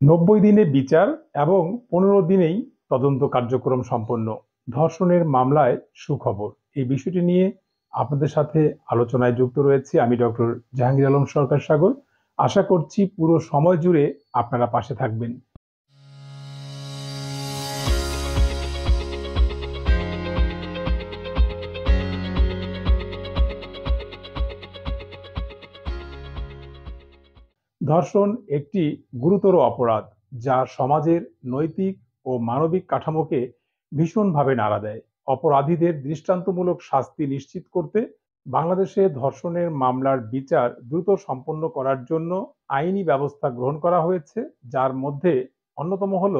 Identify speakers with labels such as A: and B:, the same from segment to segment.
A: 90 দিনে বিচার এবং 15 দিনেই তদন্ত কার্যক্রম সম্পন্ন। ধর্ষণের মামলায় সুখবর। এই বিষয়টি নিয়ে আপনাদের সাথে আলোচনায় যুক্ত রয়েছি আমি ডক্টর জাহাঙ্গীর আলম সরকার সাগর। আশা করছি পুরো সময় জুড়ে আপনারা পাশে থাকবেন। ধর্ষণ একটি গুরুতর অপরাধ যা সমাজের নৈতিক ও মানবিক কাঠামোকে ভীষণভাবে নাড়া দেয়। অপরাধীদের দৃষ্টান্তমূলক শাস্তি নিশ্চিত করতে বাংলাদেশে ধর্ষণের মামলার বিচার দ্রুত সম্পন্ন করার জন্য আইনি ব্যবস্থা গ্রহণ করা হয়েছে, যার মধ্যে অন্যতম হল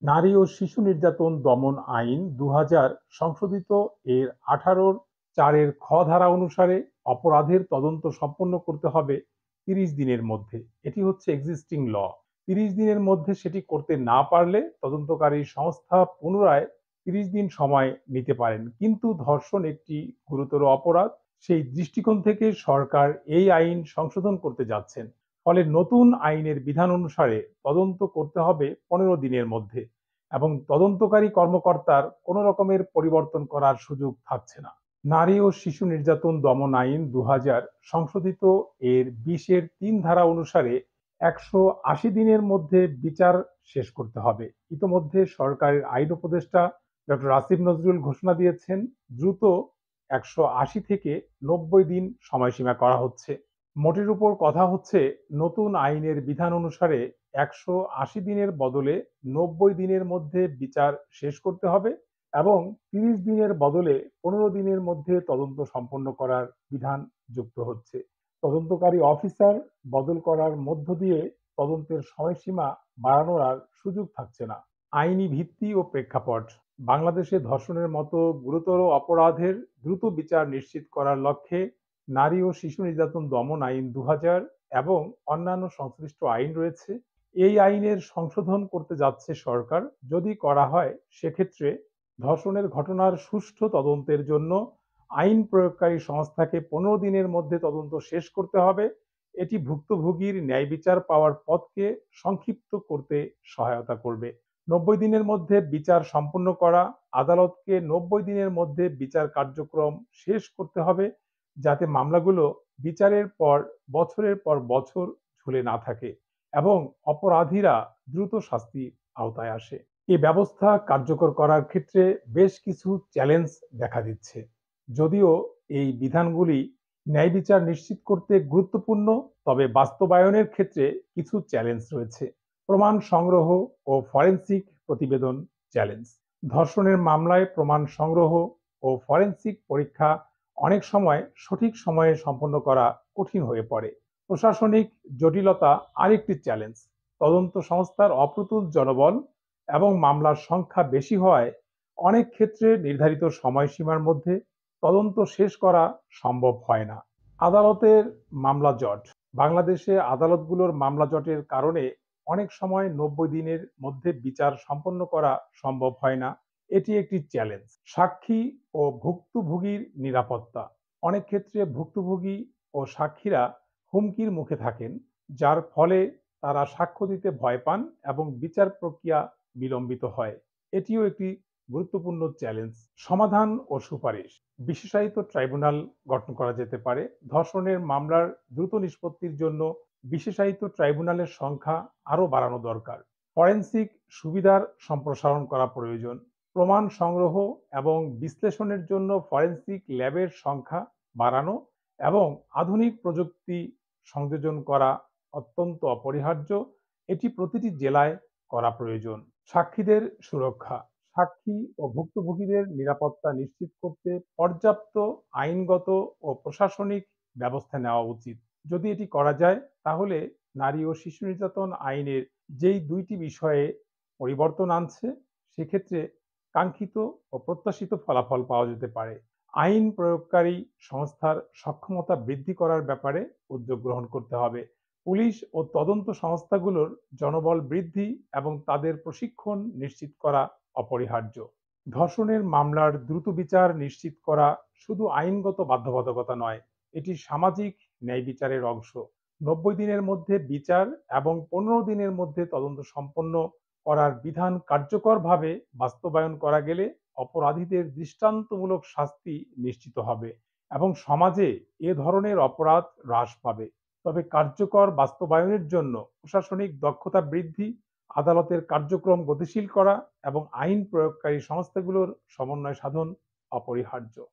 A: নারী ও শিশু নির্যাতন দমন আইন ২০০০ সংশোধিত। এর ১৮(৪) খ ধারা অনুসারে অপরাধের তদন্ত সম্পন্ন করতে হবে ৩০ দিনের মধ্যে। এটি হচ্ছে এক্সিস্টিং ল। ৩০ দিনের মধ্যে সেটি করতে না পারলে তদন্তকারী সংস্থা পুনরায় ৩০ দিন সময় নিতে পারেন। কিন্তু ধর্ষণ একটি গুরুতর অপরাধ, সেই দৃষ্টিকোণ থেকে সরকার এই আইন সংশোধন করতে যাচ্ছেন। ফলে নতুন আইনের বিধান অনুসারে তদন্ত করতে হবে ১৫ দিনের মধ্যে এবং তদন্তকারী কর্মকর্তার কোনো রকমের পরিবর্তন করার সুযোগ থাকছে না। নারী ও শিশু নির্যাতন দমন আইন ২০০০ সংশোধিত। এর ২০-৩ ধারা অনুসারে ১৮০ দিনের মধ্যে বিচার শেষ করতে হবে। ইতোমধ্যে সরকারের আইন উপদেষ্টা ডক্টর আসিফ নজরুল ঘোষণা দিয়েছেন, দ্রুত ১৮০ থেকে ৯০ দিন সময়সীমা করা হচ্ছে। মোটের উপর কথা হচ্ছে, নতুন আইনের বিধান অনুসারে ১৮০ দিনের বদলে ৯০ দিনের মধ্যে বিচার শেষ করতে হবে এবং ৩০ দিনের বদলে ১৫ দিনের মধ্যে তদন্ত সম্পন্ন করার বিধান যুক্ত হচ্ছে। তদন্তকারী অফিসার বদল করার মধ্য দিয়ে তদন্তের সময়সীমা বাড়ানোর আর সুযোগ থাকছে না। আইনি ভিত্তি ও প্রেক্ষাপট: বাংলাদেশে ধর্ষণের মতো গুরুতর অপরাধের দ্রুত বিচার নিশ্চিত করার লক্ষ্যে নারী ও শিশু নির্যাতন দমন আইন ২০০০ এবং অন্যান্য সংশ্লিষ্ট আইন রয়েছে। এই আইনের সংশোধন করতে যাচ্ছে সরকার। যদি করা হয়, সেক্ষেত্রে ধর্ষণের ঘটনার সুষ্ঠু তদন্তের জন্য আইন প্রয়োগকারী সংস্থাকে ১৫ দিনের মধ্যে তদন্ত শেষ করতে হবে। এটি ভুক্তভোগীর ন্যায় বিচার পাওয়ার পথকে সংক্ষিপ্ত করতে সহায়তা করবে। ৯০ দিনের মধ্যে বিচার সম্পন্ন করা: আদালতকে ৯০ দিনের মধ্যে বিচার কার্যক্রম শেষ করতে হবে, যাতে মামলাগুলো বিচারের পর বছরের পর বছর ঝুলে না থাকে এবং অপরাধীরা দ্রুত শাস্তির আওতায় আসে। এই ব্যবস্থা কার্যকর করার ক্ষেত্রে বেশ কিছু চ্যালেঞ্জ দেখা দিচ্ছে। যদিও এই বিধানগুলি ন্যায় বিচার নিশ্চিত করতে গুরুত্বপূর্ণ, তবে বাস্তবায়নের ক্ষেত্রে কিছু চ্যালেঞ্জ রয়েছে। প্রমাণ সংগ্রহ ও ফরেনসিক প্রতিবেদন চ্যালেঞ্জ: ধর্ষণের মামলায় প্রমাণ সংগ্রহ ও ফরেনসিক পরীক্ষা অনেক সময় সঠিক সময়ে সম্পন্ন করা কঠিন হয়ে পড়ে। প্রশাসনিক জটিলতা আরেকটি চ্যালেঞ্জ। তদন্ত সংস্থার অপ্রতুল জনবল এবং মামলার সংখ্যা বেশি হওয়ায় অনেক ক্ষেত্রে নির্ধারিত সময়সীমার মধ্যে তদন্ত শেষ করা সম্ভব হয় না। আদালতের মামলা জট: বাংলাদেশে আদালতগুলোর মামলা জটের কারণে অনেক সময় ৯০ দিনের মধ্যে বিচার সম্পন্ন করা সম্ভব হয় না। এটি একটি চ্যালেঞ্জ। সাক্ষী ও ভুক্তভোগীর নিরাপত্তা: অনেক ক্ষেত্রে ভুক্তভোগী ও সাক্ষীরা হুমকির মুখে থাকেন, যার ফলে তারা সাক্ষ্য দিতে ভয় পান এবং বিচার প্রক্রিয়া বিলম্বিত হয়। এটিও একটি গুরুত্বপূর্ণ চ্যালেঞ্জ। সমাধান ও সুপারিশ: বিশেষায়িত ট্রাইব্যুনাল গঠন করা যেতে পারে। ধর্ষণের মামলার দ্রুত নিষ্পত্তির জন্য বিশেষায়িত ট্রাইব্যুনালের সংখ্যা আরও বাড়ানো দরকার। ফরেনসিক সুবিধার সম্প্রসারণ করা প্রয়োজন। প্রমাণ সংগ্রহ এবং বিশ্লেষণের জন্য ফরেনসিক ল্যাবের সংখ্যা বাড়ানো এবং আধুনিক প্রযুক্তি সংযোজন করা অত্যন্ত অপরিহার্য। এটি প্রতিটি জেলায় করা প্রয়োজন। সাক্ষীদের সুরক্ষা: সাক্ষী ও ভুক্তভোগীদের নিরাপত্তা নিশ্চিত করতে পর্যাপ্ত আইনগত ও প্রশাসনিক ব্যবস্থা নেওয়া উচিত। যদি এটি করা যায়, তাহলে নারী ও শিশু নির্যাতন আইনের যেই দুইটি বিষয়ে পরিবর্তন আনছে, সেক্ষেত্রে কাঙ্ক্ষিত ও প্রত্যাশিত ফলাফল পাওয়া যেতে পারে। আইন প্রয়োগকারী সংস্থার সক্ষমতা বৃদ্ধি করার ব্যাপারে উদ্যোগ গ্রহণ করতে হবে। পুলিশ ও তদন্ত সংস্থাগুলোর জনবল বৃদ্ধি এবং তাদের প্রশিক্ষণ নিশ্চিত করা অপরিহার্য। ধর্ষণের মামলার দ্রুত বিচার নিশ্চিত করা শুধু আইনগত বাধ্যবাধকতা নয়, এটি সামাজিক ন্যায় বিচারের অংশ। 90 দিনের মধ্যে বিচার এবং 15 দিনের মধ্যে তদন্ত সম্পন্ন করার বিধান কার্যকরভাবে বাস্তবায়ন করা গেলে অপরাধীদের দৃষ্টান্তমূলক শাস্তি নিশ্চিত হবে এবং সমাজে এ ধরনের অপরাধ হ্রাস পাবে। তবে কার্যকর বাস্তবায়নের জন্য প্রশাসনিক দক্ষতা বৃদ্ধি, আদালতের কার্যক্রম গতিশীল করা এবং আইন প্রয়োগকারী সংস্থাগুলোর সমন্বয় সাধন অপরিহার্য।